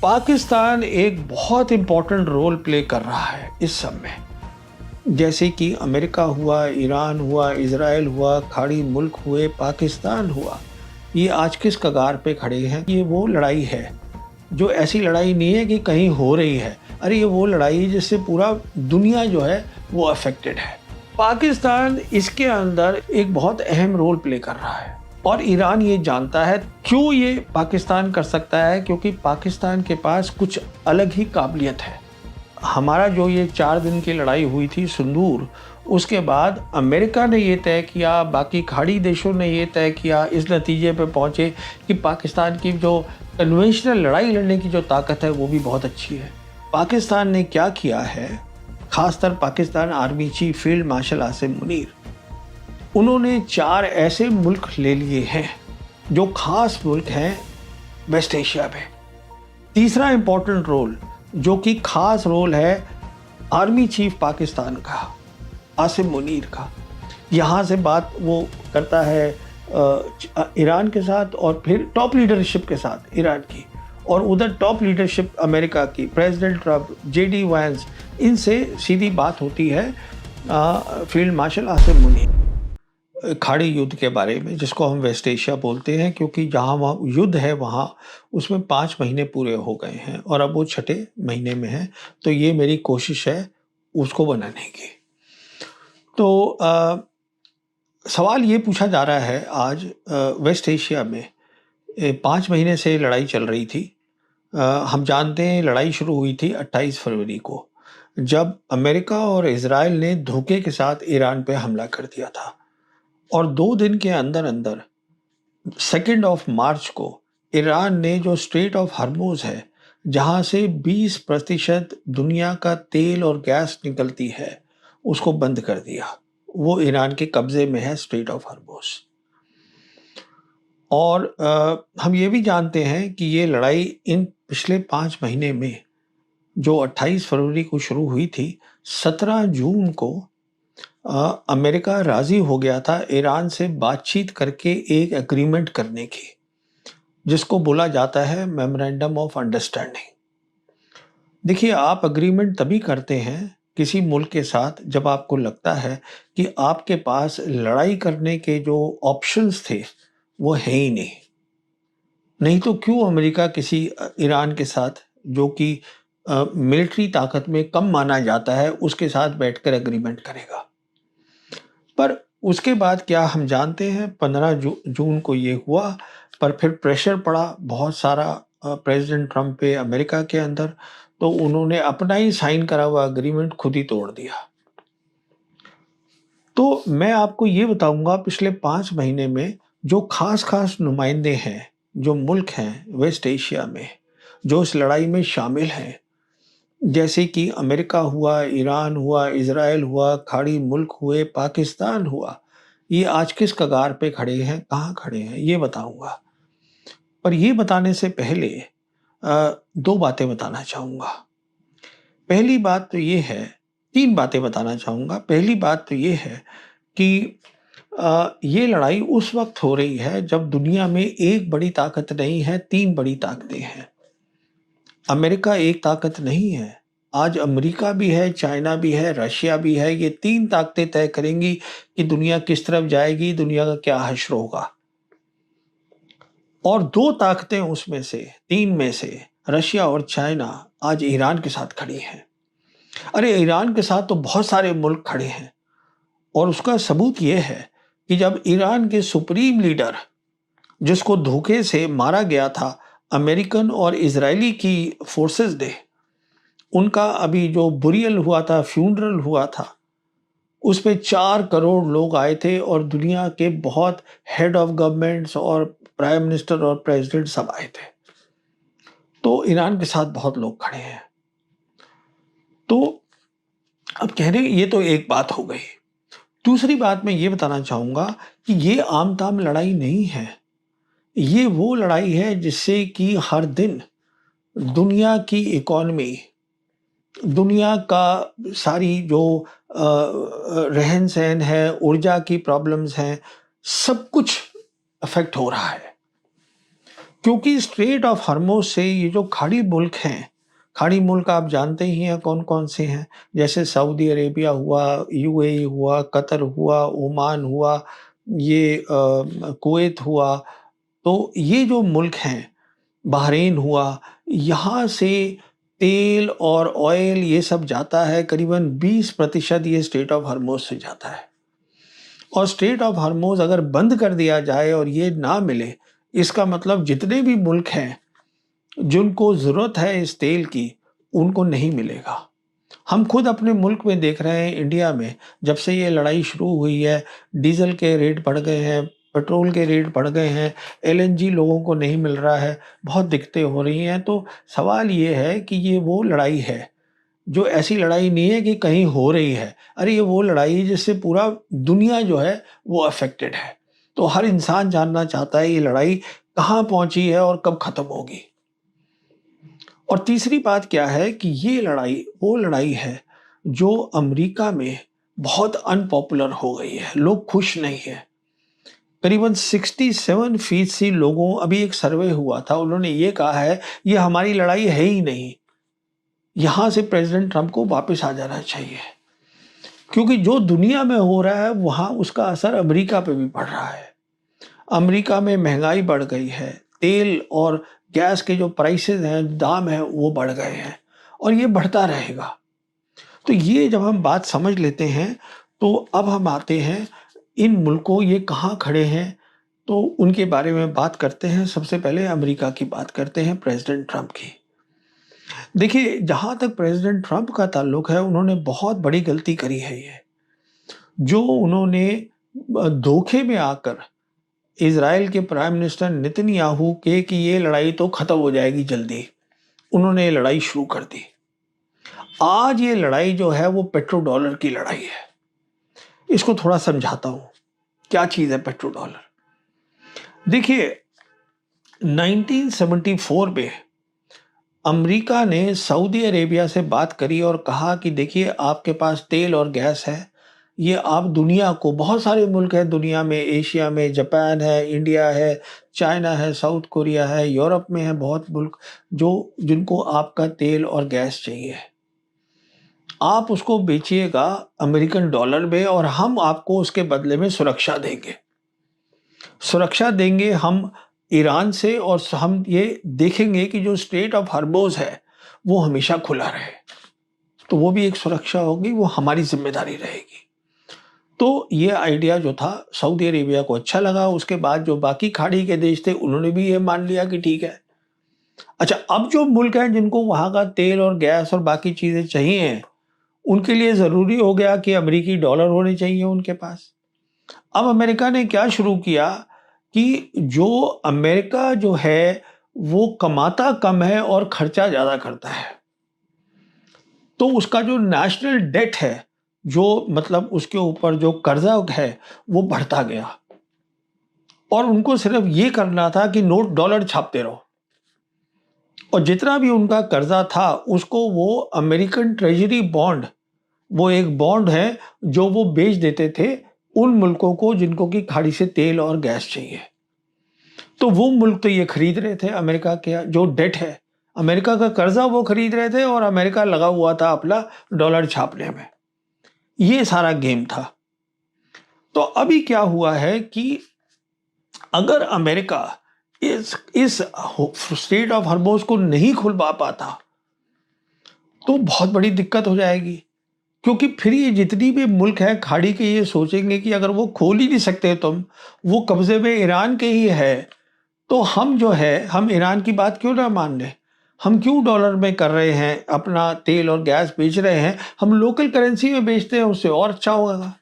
पाकिस्तान एक बहुत important role play कर रहा है इस सब में। जैसे कि अमेरिका हुआ, ईरान हुआ, इजराइल हुआ, खाड़ी मुल्क हुए, पाकिस्तान हुआ, ये आज किस कगार पे खड़े हैं। ये वो लड़ाई है जो ऐसी लड़ाई नहीं है कि कहीं हो रही है, अरे ये वो लड़ाई है जिससे पूरा दुनिया जो है वो अफेक्टेड है। पाकिस्तान इसके अंदर एक बहुत अहम रोल प्ले कर रहा है और ईरान ये जानता है। क्यों ये पाकिस्तान कर सकता है? क्योंकि पाकिस्तान के पास कुछ अलग ही काबिलियत है। हमारा जो ये 4 दिन की लड़ाई हुई थी सिंदूर, उसके बाद अमेरिका ने ये तय किया, बाकी खाड़ी देशों ने ये तय किया, इस नतीजे पे पहुंचे कि पाकिस्तान की जो कन्वेंशनल लड़ाई लड़ने की जो ताकत है वो भी बहुत अच्छी है। पाकिस्तान ने क्या किया है, खासतर Pakistan army chief field marshal Asim Munir, उन्होंने 4 ऐसे मुल्क ले लिए हैं जो खास मुल्क हैं वेस्ट एशिया में। तीसरा इंपॉर्टेंट रोल जो कि खास रोल है आर्मी चीफ पाकिस्तान का, आसिम मुनीर का, यहाँ से बात वो करता है ईरान के साथ और फिर टॉप लीडरशिप के साथ ईरान की, और उधर टॉप लीडरशिप अमेरिका की, प्रेसिडेंट ट्रंप, जेडी वैंस, इनसे सीधी बात होती है फील्ड मार्शल आसिम मुनीर खाड़ी युद्ध के बारे में, जिसको हम वेस्ट एशिया बोलते हैं, क्योंकि जहाँ वहाँ युद्ध है वहाँ उसमें 5 महीने पूरे हो गए हैं और अब वो 6ठे महीने में है। तो ये मेरी कोशिश है उसको बनाने की। तो सवाल ये पूछा जा रहा है आज वेस्ट एशिया में 5 महीने से लड़ाई चल रही थी। हम जानते हैं लड़ाई शुरू हुई थी 28 फरवरी को, जब अमेरिका और इजराइल ने धोखे के साथ ईरान पे हमला कर दिया था, और 2 दिन के अंदर अंदर 2 मार्च को ईरान ने जो स्ट्रेट ऑफ हर्मुज है, जहां से 20% दुनिया का तेल और गैस निकलती है, उसको बंद कर दिया। वो ईरान के कब्जे में है स्ट्रेट ऑफ हर्मुज। और हम ये भी जानते हैं कि ये लड़ाई इन पिछले 5 महीने में जो 28 फरवरी को शुरू हुई थी, 17 जून को अमेरिका राजी हो गया था ईरान से बातचीत करके एक एग्रीमेंट करने की, जिसको बोला जाता है मेमोरेंडम ऑफ अंडरस्टैंडिंग। देखिए, आप एग्रीमेंट तभी करते हैं किसी मुल्क के साथ जब आपको लगता है कि आपके पास लड़ाई करने के जो ऑप्शंस थे वो है ही नहीं। नहीं तो क्यों अमेरिका किसी ईरान के साथ, जो कि मिलिट्री ताकत में कम माना जाता है, उसके साथ बैठकर एग्रीमेंट करेगा। पर उसके बाद क्या हम जानते हैं, 15 जून को ये हुआ, पर फिर प्रेशर पड़ा बहुत सारा प्रेसिडेंट ट्रंप पे अमेरिका के अंदर, तो उन्होंने अपना ही साइन करा हुआ एग्रीमेंट खुद ही तोड़ दिया। तो मैं आपको ये बताऊंगा पिछले 5 महीने में जो खास नुमाइंदे हैं, जो मुल्क हैं वेस्ट एशिया में जो इस लड़ाई में शामिल हैं, जैसे कि अमेरिका हुआ, ईरान हुआ, इजराइल हुआ, खाड़ी मुल्क हुए, पाकिस्तान हुआ, ये आज किस कगार पे खड़े हैं, कहाँ खड़े हैं, ये बताऊंगा। पर ये बताने से पहले 2 बातें बताना चाहूँगा। पहली बात तो ये है, 3 बातें बताना चाहूँगा। पहली बात तो ये है कि ये लड़ाई उस वक्त हो रही है जब दुनिया में एक बड़ी ताकत नहीं है, 3 बड़ी ताकतें हैं। अमेरिका एक ताकत नहीं है, आज अमेरिका भी है, चाइना भी है, रशिया भी है। ये 3 ताकतें तय करेंगी कि दुनिया किस तरफ जाएगी, दुनिया का क्या हश्र होगा। और 2 ताकतें उसमें से, 3 में से, रशिया और चाइना, आज ईरान के साथ खड़ी हैं। अरे ईरान के साथ तो बहुत सारे मुल्क खड़े हैं, और उसका सबूत ये है कि जब ईरान के सुप्रीम लीडर, जिसको धोखे से मारा गया था अमेरिकन और इजरायली की फोर्सेस ने, उनका अभी जो बुरियल हुआ था, फ्यूनरल हुआ था, उसमें 4 करोड़ लोग आए थे और दुनिया के बहुत हेड ऑफ गवर्नमेंट्स और प्राइम मिनिस्टर और प्रेसिडेंट सब आए थे। तो ईरान के साथ बहुत लोग खड़े हैं। तो अब कहने, ये तो एक बात हो गई। दूसरी बात मैं ये बताना चाहूँगा कि ये आम ताम लड़ाई नहीं है। ये वो लड़ाई है जिससे कि हर दिन दुनिया की इकॉनमी, दुनिया का सारी जो रहन सहन है, ऊर्जा की प्रॉब्लम्स हैं, सब कुछ अफेक्ट हो रहा है। क्योंकि स्ट्रेट ऑफ हॉर्मुज से ये जो खाड़ी मुल्क हैं, खाड़ी मुल्क आप जानते ही हैं कौन-कौन से हैं, जैसे सऊदी अरेबिया हुआ, यूएई हुआ, कतर हुआ, ओमान हुआ, ये कुवैत हुआ, तो ये जो मुल्क हैं, बहरीन हुआ, यहाँ से तेल और ऑयल ये सब जाता है, करीबन 20% ये स्ट्रेट ऑफ हॉर्मुज से जाता है। और स्ट्रेट ऑफ हॉर्मुज अगर बंद कर दिया जाए और ये ना मिले, इसका मतलब जितने भी मुल्क हैं, जिनको ज़रूरत है इस तेल की, उनको नहीं मिलेगा। हम खुद अपने मुल्क में देख रहे हैं, इंडिया में, जब से ये लड़ाई शुरू हुई है, डीज़ल के रेट बढ़ गए हैं, पेट्रोल के रेट बढ़ गए हैं, एलएनजी लोगों को नहीं मिल रहा है, बहुत दिक्कतें हो रही हैं। तो सवाल ये है कि ये वो लड़ाई है, जो ऐसी लड़ाई नहीं है कि कहीं हो रही है। अरे ये वो लड़ाई है जिससे पूरा दुनिया जो है वो अफ़ेक्टेड है। तो हर इंसान जानना चाहता है ये लड़ाई कहाँ पहुँची है और कब ख़त्म होगी। और तीसरी बात क्या है कि ये लड़ाई वो लड़ाई है जो अमेरिका में बहुत अनपॉपुलर हो गई है, लोग खुश नहीं हैं। करीबन 67% लोगों, अभी एक सर्वे हुआ था, उन्होंने ये कहा है ये हमारी लड़ाई है ही नहीं, यहाँ से प्रेसिडेंट ट्रंप को वापस आ जाना चाहिए। क्योंकि जो दुनिया में हो रहा है वहाँ उसका असर अमेरिका पे भी पड़ रहा है। अमेरिका में महंगाई बढ़ गई है, तेल और गैस के जो प्राइसेस हैं, दाम हैं, वो बढ़ गए हैं और ये बढ़ता रहेगा। तो ये जब हम बात समझ लेते हैं, तो अब हम आते हैं इन मुल्कों ये कहाँ खड़े हैं, तो उनके बारे में बात करते हैं। सबसे पहले अमेरिका की बात करते हैं, प्रेसिडेंट ट्रंप की। देखिए, जहाँ तक प्रेसिडेंट ट्रंप का ताल्लुक है, उन्होंने बहुत बड़ी गलती करी है ये। जो उन्होंने धोखे में आकर इज़राइल के प्राइम मिनिस्टर नेतन्याहू के कि ये लड़ाई तो ख़त्म हो जाएगी जल्दी, उन्होंने ये लड़ाई शुरू कर दी। आज ये लड़ाई जो है वो पेट्रो डॉलर की लड़ाई है। इसको थोड़ा समझाता हूँ, क्या चीज़ है पेट्रो डॉलर। देखिए, 1974 में अमेरिका ने सऊदी अरेबिया से बात करी और कहा कि देखिए आपके पास तेल और गैस है, ये आप दुनिया को, बहुत सारे मुल्क हैं दुनिया में, एशिया में जापान है, इंडिया है, चाइना है, साउथ कोरिया है, यूरोप में है बहुत मुल्क जो जिनको आपका तेल और गैस चाहिए। आप उसको बेचिएगा अमेरिकन डॉलर में और हम आपको उसके बदले में सुरक्षा देंगे। सुरक्षा देंगे हम ईरान से और हम ये देखेंगे कि जो स्ट्रेट ऑफ हॉर्मुज है वो हमेशा खुला रहे। तो वो भी एक सुरक्षा होगी, वो हमारी ज़िम्मेदारी रहेगी। तो ये आइडिया जो था सऊदी अरेबिया को अच्छा लगा। उसके बाद जो बाकी खाड़ी के देश थे उन्होंने भी ये मान लिया कि ठीक है। अच्छा, अब जो मुल्क हैं जिनको वहाँ का तेल और गैस और बाकी चीज़ें चाहिए, उनके लिए ज़रूरी हो गया कि अमेरिकी डॉलर होने चाहिए उनके पास। अब अमेरिका ने क्या शुरू किया कि जो अमेरिका जो है वो कमाता कम है और खर्चा ज़्यादा करता है। तो उसका जो नेशनल डेट है, जो मतलब उसके ऊपर जो कर्जा है, वो बढ़ता गया और उनको सिर्फ ये करना था कि नोट डॉलर छापते रहो और जितना भी उनका कर्जा था उसको वो अमेरिकन ट्रेजरी बॉन्ड, वो एक बॉन्ड है जो वो बेच देते थे उन मुल्कों को जिनको कि खाड़ी से तेल और गैस चाहिए। तो वो मुल्क तो ये खरीद रहे थे अमेरिका के जो डेट है, अमेरिका का कर्जा वो खरीद रहे थे और अमेरिका लगा हुआ था अपना डॉलर छापने में। ये सारा गेम था। तो अभी क्या हुआ है कि अगर अमेरिका इस स्ट्रेट ऑफ हॉर्मुज को नहीं खुलवा पाता तो बहुत बड़ी दिक्कत हो जाएगी। क्योंकि फिर ये जितनी भी मुल्क हैं खाड़ी के ये सोचेंगे कि अगर वो खोल ही नहीं सकते तुम, वो कब्जे में ईरान के ही है, तो हम जो है हम ईरान की बात क्यों ना मान लें। हम क्यों डॉलर में कर रहे हैं, अपना तेल और गैस बेच रहे हैं, हम लोकल करेंसी में बेचते हैं, उससे और अच्छा होगा।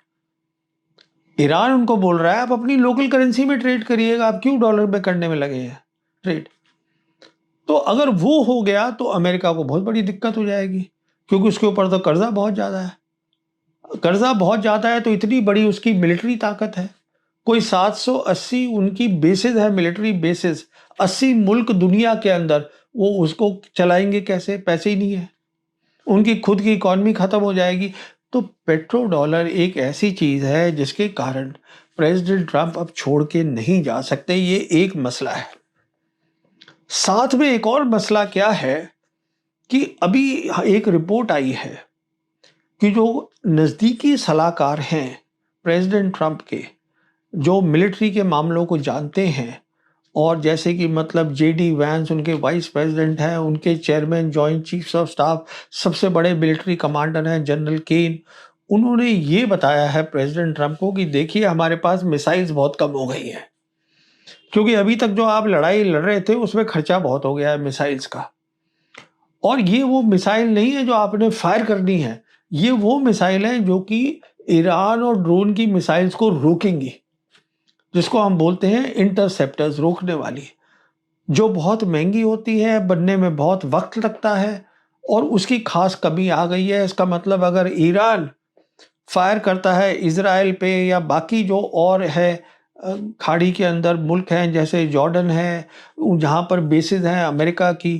ईरान उनको बोल रहा है आप अपनी लोकल करेंसी में ट्रेड करिएगा, आप क्यों डॉलर में करने में लगे हैं ट्रेड। तो अगर वो हो गया तो अमेरिका को बहुत बड़ी दिक्कत हो जाएगी, क्योंकि उसके ऊपर तो कर्जा बहुत ज़्यादा है। कर्जा बहुत ज़्यादा है तो इतनी बड़ी उसकी मिलिट्री ताकत है, कोई 780 उनकी बेसेस है, मिलिट्री बेसेस 80 मुल्क दुनिया के अंदर, वो उसको चलाएंगे कैसे, पैसे ही नहीं है, उनकी खुद की इकॉनमी ख़त्म हो जाएगी। तो पेट्रो डॉलर एक ऐसी चीज़ है जिसके कारण प्रेसिडेंट ट्रंप अब छोड़ के नहीं जा सकते, ये एक मसला है। साथ में एक और मसला क्या है कि अभी एक रिपोर्ट आई है कि जो नज़दीकी सलाहकार हैं प्रेसिडेंट ट्रंप के, जो मिलिट्री के मामलों को जानते हैं, और जैसे कि मतलब जेडी वैंस उनके वाइस प्रेसिडेंट हैं, उनके chairman joint chiefs of staff सबसे बड़े मिलिट्री कमांडर हैं जनरल केन, उन्होंने ये बताया है प्रेसिडेंट ट्रंप को कि देखिए हमारे पास मिसाइल्स बहुत कम हो गई हैं, क्योंकि अभी तक जो आप लड़ाई लड़ रहे थे उसमें खर्चा बहुत हो गया है मिसाइल्स का। और ये वो मिसाइल नहीं है जो आपने फायर करनी है, ये वो मिसाइल है जो कि ईरान और ड्रोन की मिसाइल्स को रोकेंगी, जिसको हम बोलते हैं इंटरसेप्टर्स, रोकने वाली, जो बहुत महंगी होती है, बनने में बहुत वक्त लगता है, और उसकी खास कमी आ गई है। इसका मतलब अगर ईरान फायर करता है इजराइल पे या बाकी जो और है खाड़ी के अंदर मुल्क हैं जैसे जॉर्डन है, जहाँ पर बेसिस हैं अमेरिका की,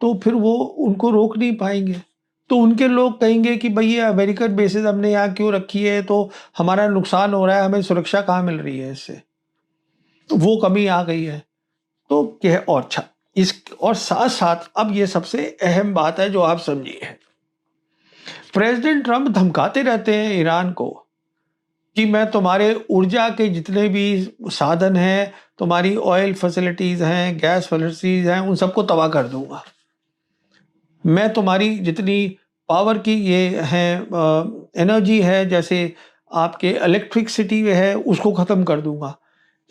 तो फिर वो उनको रोक नहीं पाएंगे। तो उनके लोग कहेंगे कि भाई ये अमेरिकन बेसिस हमने यहाँ क्यों रखी है, तो हमारा नुकसान हो रहा है, हमें सुरक्षा कहाँ मिल रही है इससे। तो वो कमी आ गई है। तो कह और अच्छा इस और साथ साथ अब ये सबसे अहम बात है जो आप समझिए, प्रेसिडेंट ट्रंप धमकाते रहते हैं ईरान को कि मैं तुम्हारे ऊर्जा के जितने भी साधन हैं, तुम्हारी ऑयल फैसिलिटीज हैं, गैस फैसिलिटीज हैं, उन सबको तबाह कर दूंगा। मैं तुम्हारी जितनी पावर की ये है एनर्जी है, जैसे आपके इलेक्ट्रिसिटी है, उसको ख़त्म कर दूंगा।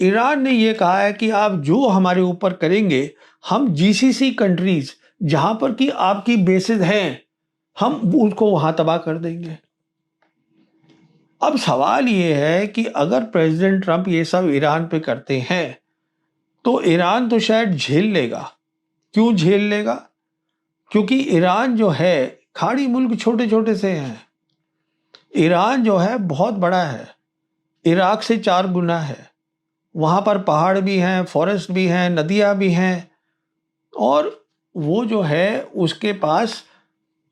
ईरान ने ये कहा है कि आप जो हमारे ऊपर करेंगे, हम जीसीसी कंट्रीज जहां पर कि आपकी बेसिस हैं, हम उसको वहां तबाह कर देंगे। अब सवाल ये है कि अगर प्रेसिडेंट ट्रंप ये सब ईरान पे करते हैं तो ईरान तो शायद झेल लेगा। क्यों झेल लेगा? क्योंकि ईरान जो है, खाड़ी मुल्क छोटे छोटे से हैं, ईरान जो है बहुत बड़ा है, इराक से 4 गुना है, वहाँ पर पहाड़ भी हैं, फॉरेस्ट भी हैं, नदियाँ भी हैं, और वो जो है उसके पास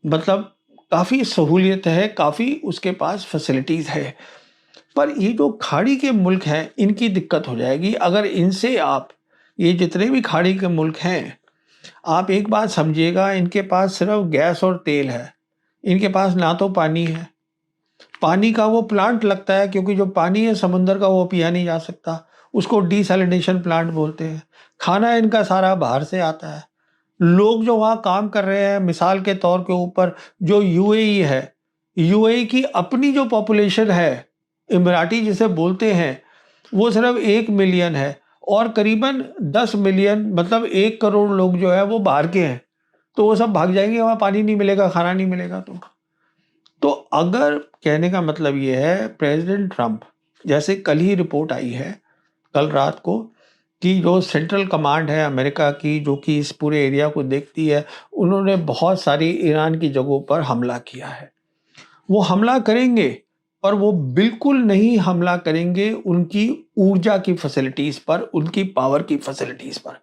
मतलब काफ़ी सहूलियत है, काफ़ी उसके पास फैसिलिटीज़ है। पर ये जो खाड़ी के मुल्क हैं इनकी दिक्कत हो जाएगी अगर इनसे आप, ये जितने भी खाड़ी के मुल्क हैं, आप एक बात समझिएगा, इनके पास सिर्फ गैस और तेल है, इनके पास ना तो पानी है। पानी का वो प्लांट लगता है क्योंकि जो पानी है समुंदर का वो पिया नहीं जा सकता, उसको डिसैलिनेशन प्लांट बोलते हैं। खाना इनका सारा बाहर से आता है। लोग जो वहाँ काम कर रहे हैं, मिसाल के तौर के ऊपर जो यूएई है, यूएई की अपनी जो पॉपुलेशन है, इमराती जिसे बोलते हैं, वो सिर्फ 1 मिलियन है, और करीबन 10 मिलियन मतलब 1 करोड़ लोग जो है वो बाहर के हैं। तो वो सब भाग जाएंगे, वहाँ पानी नहीं मिलेगा, खाना नहीं मिलेगा। तो अगर कहने का मतलब ये है, प्रेसिडेंट ट्रंप, जैसे कल ही रिपोर्ट आई है कल रात को, कि जो सेंट्रल कमांड है अमेरिका की, जो कि इस पूरे एरिया को देखती है, उन्होंने बहुत सारी ईरान की जगहों पर हमला किया है। वो हमला करेंगे, पर वो बिल्कुल नहीं हमला करेंगे उनकी ऊर्जा की फैसिलिटीज पर, उनकी पावर की फैसिलिटीज पर,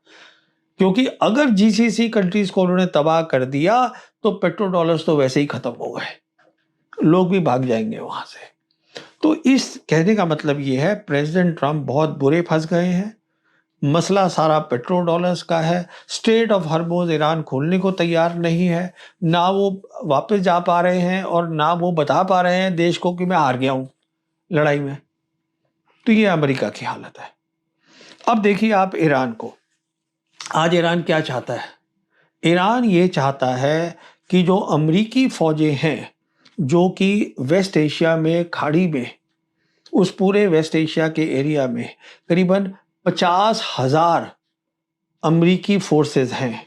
क्योंकि अगर जीसीसी कंट्रीज को उन्होंने तबाह कर दिया तो पेट्रो डॉलर्स तो वैसे ही खत्म हो गए, लोग भी भाग जाएंगे वहां से। तो इस कहने का मतलब ये है, प्रेसिडेंट ट्रंप बहुत बुरे फंस गए हैं। मसला सारा पेट्रो डॉलर्स का है। स्ट्रेट ऑफ हॉर्मुज़ ईरान खोलने को तैयार नहीं है, ना वो वापस जा पा रहे हैं और ना वो बता पा रहे हैं देश को कि मैं हार गया हूं लड़ाई में। तो ये अमेरिका की हालत है। अब देखिए आप ईरान को, आज ईरान क्या चाहता है? ईरान ये चाहता है कि जो अमेरिकी फौजें हैं, जो कि वेस्ट एशिया में, खाड़ी में, उस पूरे वेस्ट एशिया के एरिया में करीबन 50,000 अमेरिकी फोर्सेस हैं।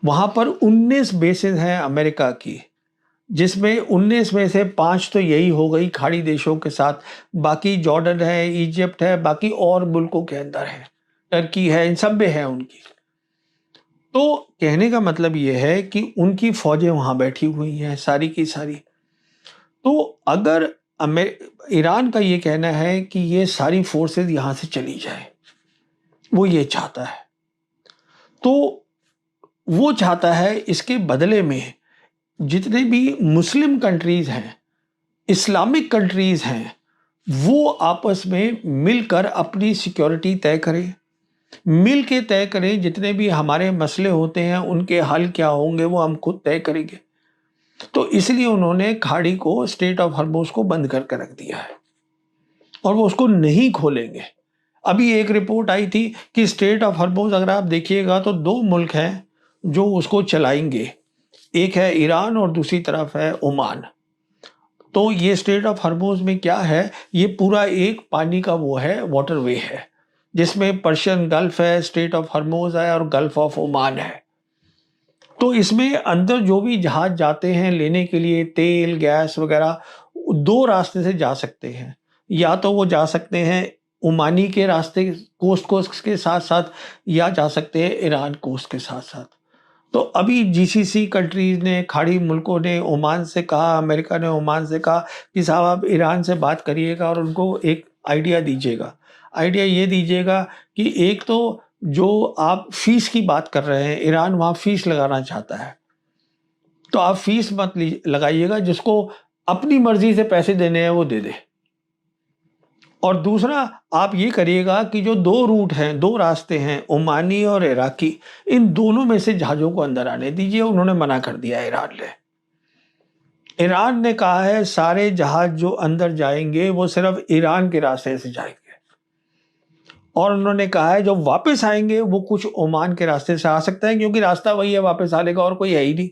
वहां पर 19 बेसेस हैं अमेरिका की, जिसमें 19 में से 5 तो यही हो गई खाड़ी देशों के साथ, बाकी जॉर्डन है, इजिप्ट है, बाकी और मुल्कों के अंदर है, टर्की है, इन सब में है उनकी। तो कहने का मतलब ये है कि उनकी फौजें वहां बैठी हुई हैं सारी की सारी। तो अगर ईरान का ये कहना है कि ये सारी फोर्सेस यहां से चली जाए, वो ये चाहता है। तो वो चाहता है इसके बदले में जितने भी मुस्लिम कंट्रीज हैं, इस्लामिक कंट्रीज हैं, वो आपस में मिलकर अपनी सिक्योरिटी तय करें। मिल के तय करें, जितने भी हमारे मसले होते हैं उनके हल क्या होंगे वो हम खुद तय करेंगे। तो इसलिए उन्होंने खाड़ी को, स्ट्रेट ऑफ हॉर्मुज को बंद करके रख दिया है और वो उसको नहीं खोलेंगे। अभी एक रिपोर्ट आई थी कि स्ट्रेट ऑफ हॉर्मुज अगर आप देखिएगा तो 2 मुल्क हैं जो उसको चलाएंगे, एक है ईरान और दूसरी तरफ है ओमान। तो ये स्ट्रेट ऑफ हॉर्मुज में क्या है, ये पूरा एक पानी का वो है, वाटरवे है, जिसमें पर्शियन गल्फ है, स्ट्रेट ऑफ हॉर्मुज है और गल्फ ऑफ ओमान है। तो इसमें अंदर जो भी जहाज जाते हैं लेने के लिए तेल, गैस वगैरह, 2 रास्ते से जा सकते हैं। या तो वो जा सकते हैं ओमानी के रास्ते, कोस्ट के साथ-साथ, या जा सकते हैं ईरान कोस्ट के साथ-साथ। तो अभी जीसीसी कंट्रीज़ ने, खाड़ी मुल्कों ने ओमान से कहा, अमेरिका ने ओमान से कहा कि साहब आप ईरान से बात करिएगा और उनको एक आइडिया दीजिएगा। आइडिया ये दीजिएगा कि एक तो जो आप फ़ीस की बात कर रहे हैं, ईरान वहाँ फ़ीस लगाना चाहता है। तो आप फ़ीस मत लगाइएगा, जिसको अपनी मर्ज़ी से पैसे देने हैं वो दे दे। और दूसरा आप ये करिएगा कि जो 2 रूट हैं, 2 रास्ते हैं, ओमानी और इराकी, इन दोनों में से जहाज़ों को अंदर आने दीजिए। उन्होंने मना कर दिया ईरान ने। ईरान ने कहा है सारे जहाज़ जो अंदर जाएँगे वो सिर्फ़ ईरान के रास्ते से जाएँगे। और उन्होंने कहा है जो वापस आएँगे वो कुछ ओमान के रास्ते से आ सकते हैं, क्योंकि रास्ता वही है वापस आने का, और कोई है ही नहीं।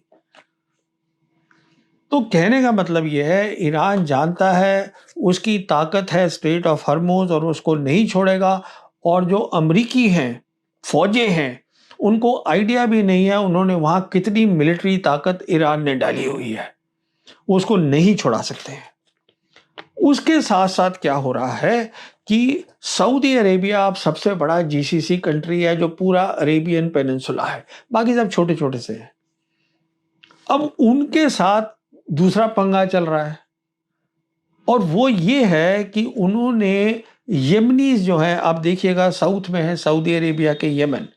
तो कहने का मतलब ये है, ईरान जानता है उसकी ताकत है स्ट्रेट ऑफ हॉर्मुज और उसको नहीं छोड़ेगा। और जो अमरीकी हैं, फौजें हैं, उनको आइडिया भी नहीं है उन्होंने वहाँ कितनी मिलिट्री ताकत ईरान ने डाली हुई है, वो उसको नहीं छुड़ा सकते हैं। उसके साथ-साथ क्या हो रहा है कि सऊदी अरेबिया अब सबसे बड़ा जीसीसी कंट्री है, जो पूरा अरेबियन पेनिनसुला है, बाकी सब छोटे-छोटे से हैं। अब उनके साथ दूसरा पंगा चल रहा है, और वो ये है कि उन्होंने येमनीज़ जो हैं, आप देखिएगा साउथ में है सऊदी अरेबिया के यमन।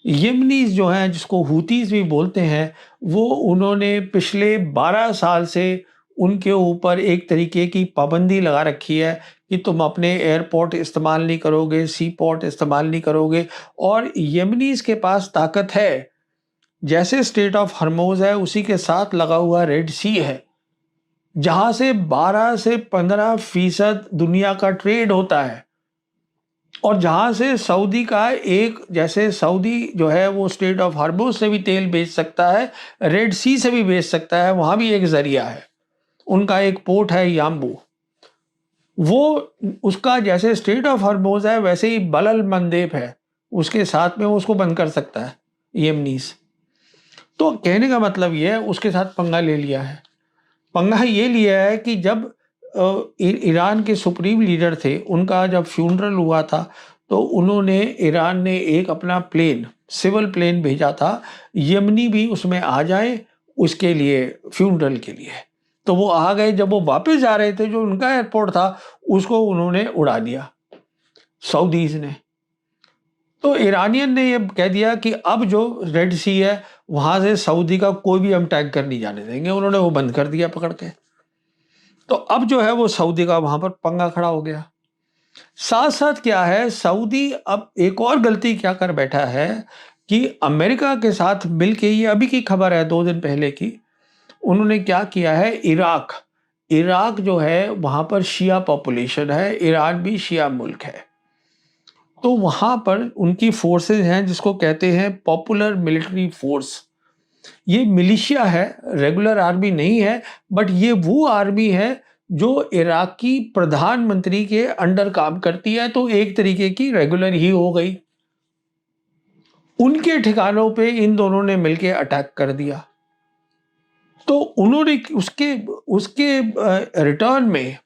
येमनीज़ जो हैं, जिसको हूतीज़ भी बोलते हैं, वो उन्होंने पिछले 12 साल से उनके ऊपर एक तरीके की पाबंदी लगा रखी है कि तुम अपने एयरपोर्ट इस्तेमाल नहीं करोगे, सी पोर्ट इस्तेमाल नहीं करोगे। और येमनीज़ के पास ताकत है, जैसे स्ट्रेट ऑफ हॉर्मुज है उसी के साथ लगा हुआ रेड सी है, जहां से 12 से 15% दुनिया का ट्रेड होता है। और जहां से सऊदी का एक, जैसे सऊदी जो है वो स्ट्रेट ऑफ हॉर्मुज से भी तेल बेच सकता है, रेड सी से भी बेच सकता है, वहां भी एक जरिया है। उनका एक पोर्ट है याम्बू, वो उसका जैसे स्ट्रेट ऑफ हॉर्मुज है वैसे ही बलल मंदेब है, उसके साथ में वो उसको बंद कर सकता है येमनीस। तो कहने का मतलब ये है, उसके साथ पंगा ले लिया है। पंगा ये लिया है कि जब ईरान के सुप्रीम लीडर थे, उनका जब फ्यूनरल हुआ था, तो उन्होंने, ईरान ने एक अपना प्लेन, सिविल प्लेन भेजा था, यमनी भी उसमें आ जाए उसके लिए, फ्यूनरल के लिए। तो वो आ गए, जब वो वापस जा रहे थे, जो उनका एयरपोर्ट था उसको उन्होंने उड़ा दिया सऊदीज ने। तो ईरानियन ने ये कह दिया कि अब जो रेड सी है वहां से सऊदी का कोई भी हम टैंकर नहीं जाने देंगे, उन्होंने वो बंद कर दिया पकड़ के। तो अब जो है वो सऊदी का वहां पर पंगा खड़ा हो गया। साथ साथ क्या है, सऊदी अब एक और गलती क्या कर बैठा है कि अमेरिका के साथ मिलके, ये अभी की खबर है 2 दिन पहले की, उन्होंने क्या किया है, इराक, इराक जो है वहां पर शिया पॉपुलेशन है, ईरान भी शिया मुल्क है। तो वहां पर उनकी फोर्सेस हैं जिसको कहते हैं पॉपुलर मिलिट्री फोर्स। ये मिलिशिया है, रेगुलर आर्मी नहीं है, बट ये वो आर्मी है जो इराकी प्रधानमंत्री के अंडर काम करती है, तो एक तरीके की रेगुलर ही हो गई। उनके ठिकानों पे इन दोनों ने मिलके अटैक कर दिया। तो उन्होंने उसके उसके रिटर्न में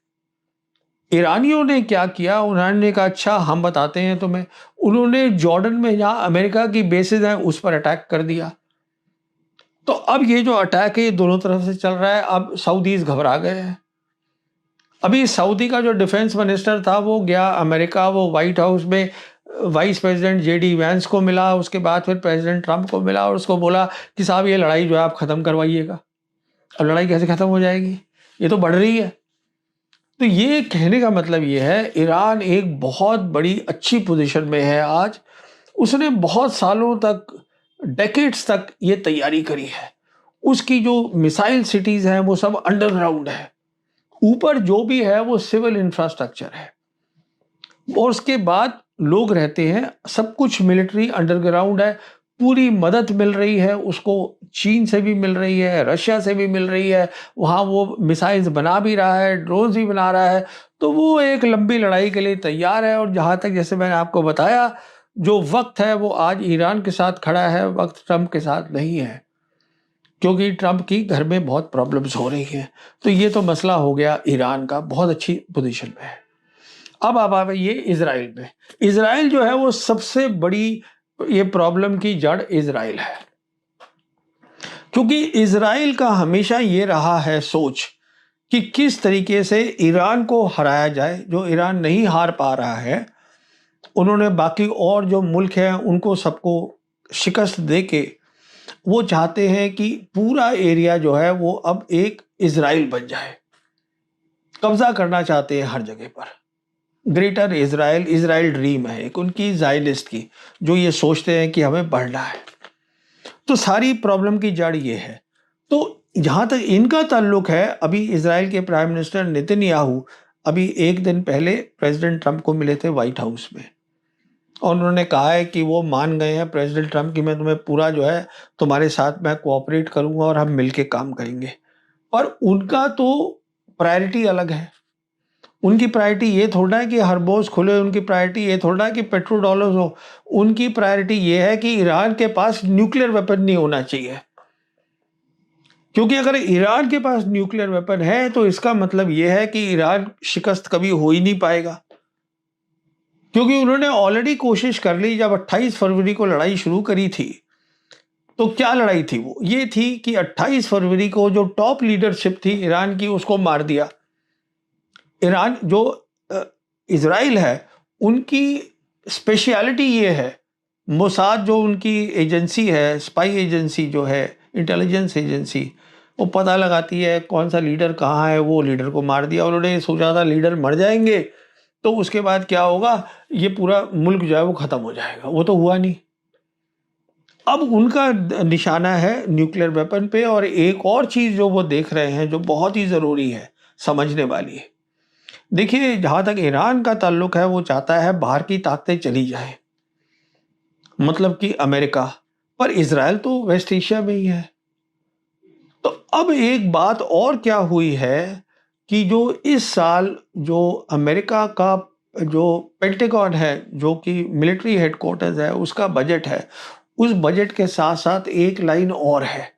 ईरानियों ने क्या किया, उन्होंने कहा अच्छा हम बताते हैं तुम्हें। उन्होंने जॉर्डन में जहां अमेरिका की बेसेस हैं उस पर अटैक कर दिया। तो अब ये जो अटैक है ये दोनों तरफ से चल रहा है। अब सऊदीज घबरा गए हैं। अभी सऊदी का जो डिफेंस मिनिस्टर था वो गया अमेरिका, वो व्हाइट हाउस में वाइस प्रेसिडेंट जेडी वैंस को मिला, उसके बाद फिर प्रेसिडेंट ट्रंप को मिला और उसको बोला कि साहब ये लड़ाई जो है आप ख़त्म करवाइएगा। अब लड़ाई कैसे ख़त्म हो जाएगी, ये तो बढ़ रही है। तो ये कहने का मतलब ये है, ईरान एक बहुत बड़ी अच्छी पोजीशन में है आज उसने बहुत सालों तक, डेकेड्स तक ये तैयारी करी है। उसकी जो मिसाइल सिटीज़ हैं वो सब अंडरग्राउंड है। ऊपर जो भी है वो सिविल इंफ्रास्ट्रक्चर है और उसके बाद लोग रहते हैं, सब कुछ मिलिट्री अंडरग्राउंड है। पूरी मदद मिल रही है उसको, चीन से भी मिल रही है, रशिया से भी मिल रही है। वहाँ वो मिसाइल्स बना भी रहा है, ड्रोन्स भी बना रहा है। तो वो एक लंबी लड़ाई के लिए तैयार है। और जहाँ तक जैसे मैंने आपको बताया, जो वक्त है वो आज ईरान के साथ खड़ा है, वक्त ट्रंप के साथ नहीं है, क्योंकि ट्रंप की घर में बहुत प्रॉब्लम्स हो रही हैं। तो ये तो मसला हो गया ईरान का, बहुत अच्छी पोजीशन पे है। अब आप आइए इजराइल में। इजराइल जो है वो सबसे बड़ी ये प्रॉब्लम की जड़ इजराइल है, क्योंकि इजराइल का हमेशा ये रहा है सोच कि किस तरीके से ईरान को हराया जाए। जो ईरान नहीं हार पा रहा है, उन्होंने बाकी और जो मुल्क हैं उनको सबको शिकस्त दे के वो चाहते हैं कि पूरा एरिया जो है वो अब एक इजराइल बन जाए। कब्जा करना चाहते हैं हर जगह पर। ग्रेटर इजराइल, इजराइल ड्रीम है एक उनकी, ज़ायनिस्ट की, जो ये सोचते हैं कि हमें बढ़ना है। तो सारी प्रॉब्लम की जड़ ये है। तो जहाँ तक इनका ताल्लुक है, अभी इजराइल के प्राइम मिनिस्टर नेतन्याहू अभी एक दिन पहले प्रेसिडेंट ट्रंप को मिले थे व्हाइट हाउस में, और उन्होंने कहा है कि वो मान गए हैं प्रेसिडेंट ट्रंप की, मैं तुम्हें पूरा जो है तुम्हारे साथ मैं कोऑपरेट करूंगा और हम मिलके काम करेंगे। और उनका तो प्रायोरिटी अलग है। उनकी प्रायोरिटी ये थोड़ा है कि हरबोज खुले, उनकी प्रायोरिटी ये थोड़ा है कि पेट्रो डॉलर्स हो। उनकी प्रायोरिटी ये है कि ईरान के पास न्यूक्लियर वेपन नहीं होना चाहिए, क्योंकि अगर ईरान के पास न्यूक्लियर वेपन है तो इसका मतलब ये है कि ईरान शिकस्त कभी हो ही नहीं पाएगा। क्योंकि उन्होंने ऑलरेडी कोशिश कर ली, जब 28 फरवरी को लड़ाई शुरू करी थी तो क्या लड़ाई थी वो, ये थी कि 28 फरवरी को जो टॉप लीडरशिप थी ईरान की उसको मार दिया। ईरान जो इजराइल है, उनकी स्पेशलिटी ये है, मोसाद जो उनकी एजेंसी है, स्पाई एजेंसी जो है, इंटेलिजेंस एजेंसी, वो पता लगाती है कौन सा लीडर कहाँ है। वो लीडर को मार दिया। उन्होंने सोचा था लीडर मर जाएंगे तो उसके बाद क्या होगा, ये पूरा मुल्क जो है वो खत्म हो जाएगा। वो तो हुआ नहीं। अब उनका निशाना है न्यूक्लियर वेपन पे। और एक और चीज़ जो वो देख रहे हैं, जो बहुत ही ज़रूरी है, समझने वाली है। देखिए, जहाँ तक ईरान का ताल्लुक है, वो चाहता है बाहर की ताकतें चली जाएं, मतलब कि अमेरिका। पर इजराइल तो वेस्ट एशिया में ही है। तो अब एक बात और क्या हुई है कि जो इस साल जो अमेरिका का जो पेंटागन है, जो कि मिलिट्री हेडक्वार्टर्स है, उसका बजट है, उस बजट के साथ साथ एक लाइन और है,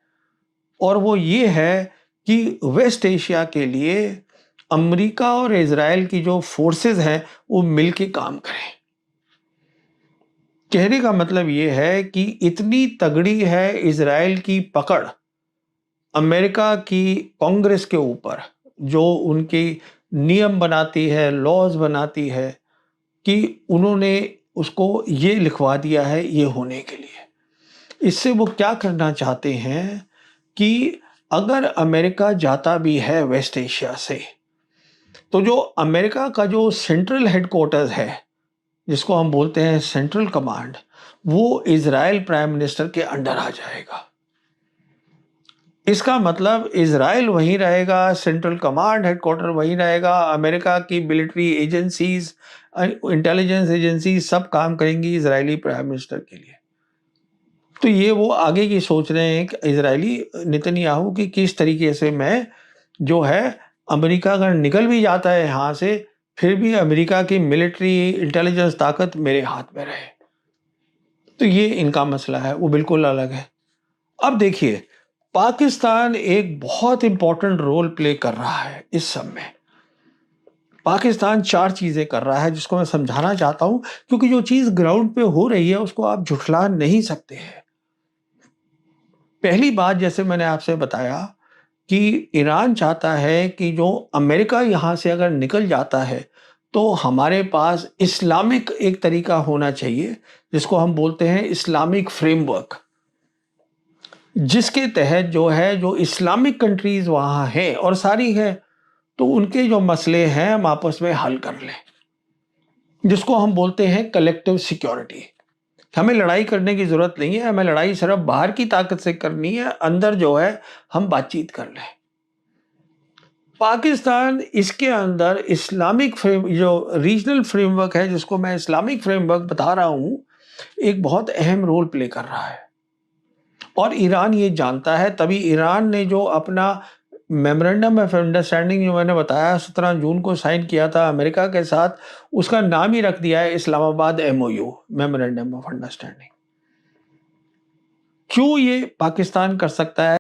और वो ये है कि वेस्ट एशिया के लिए अमेरिका और इजराइल की जो फोर्सेस हैं वो मिलके काम करें। कहने का मतलब ये है कि इतनी तगड़ी है इजराइल की पकड़ अमेरिका की कांग्रेस के ऊपर, जो उनकी नियम बनाती है, लॉज बनाती है, कि उन्होंने उसको ये लिखवा दिया है ये होने के लिए। इससे वो क्या करना चाहते हैं कि अगर अमेरिका जाता भी है वेस्ट एशिया से, तो जो अमेरिका का जो सेंट्रल हेडक्वार्टर्स है, जिसको हम बोलते हैं सेंट्रल कमांड, वो इजराइल प्राइम मिनिस्टर के अंडर आ जाएगा। इसका मतलब इजराइल वहीं रहेगा, सेंट्रल कमांड हेडक्वार्टर वहीं रहेगा, अमेरिका की मिलिट्री एजेंसीज, इंटेलिजेंस एजेंसी सब काम करेंगी इजरायली प्राइम मिनिस्टर के लिए। तो ये वो आगे की सोच रहे हैं कि इजरायली नेतन्याहू की किस तरीके से मैं जो है, अमेरिका अगर निकल भी जाता है यहाँ से, फिर भी अमेरिका की मिलिट्री इंटेलिजेंस ताकत मेरे हाथ में रहे। तो ये इनका मसला है, वो बिल्कुल अलग है। अब देखिए, पाकिस्तान एक बहुत इंपॉर्टेंट रोल प्ले कर रहा है इस सब में। पाकिस्तान 4 चीजें कर रहा है जिसको मैं समझाना चाहता हूं, क्योंकि जो चीज ग्राउंड पे हो रही है उसको आप झुठला नहीं सकते हैं। पहली बात, जैसे मैंने आपसे बताया कि ईरान चाहता है कि जो अमेरिका यहाँ से अगर निकल जाता है तो हमारे पास इस्लामिक एक तरीका होना चाहिए, जिसको हम बोलते हैं इस्लामिक फ्रेमवर्क, जिसके तहत जो है, जो इस्लामिक कंट्रीज वहाँ हैं और सारी हैं, तो उनके जो मसले हैं हम आपस में हल कर लें, जिसको हम बोलते हैं कलेक्टिव सिक्योरिटी। हमें लड़ाई करने की ज़रूरत नहीं है, हमें लड़ाई सिर्फ़ बाहर की ताकत से करनी है, अंदर जो है हम बातचीत कर लें। पाकिस्तान इसके अंदर इस्लामिक फ्रेम जो रीजनल फ्रेमवर्क है जिसको मैं इस्लामिक फ्रेमवर्क बता रहा हूँ, एक बहुत अहम रोल प्ले कर रहा है। और ईरान ये जानता है, तभी ईरान ने जो अपना मेमोरेंडम ऑफ अंडरस्टैंडिंग जो मैंने बताया 17 जून को साइन किया था अमेरिका के साथ, उसका नाम ही रख दिया है Islamabad MOU, memorandum of understanding. क्यों ये पाकिस्तान कर सकता है?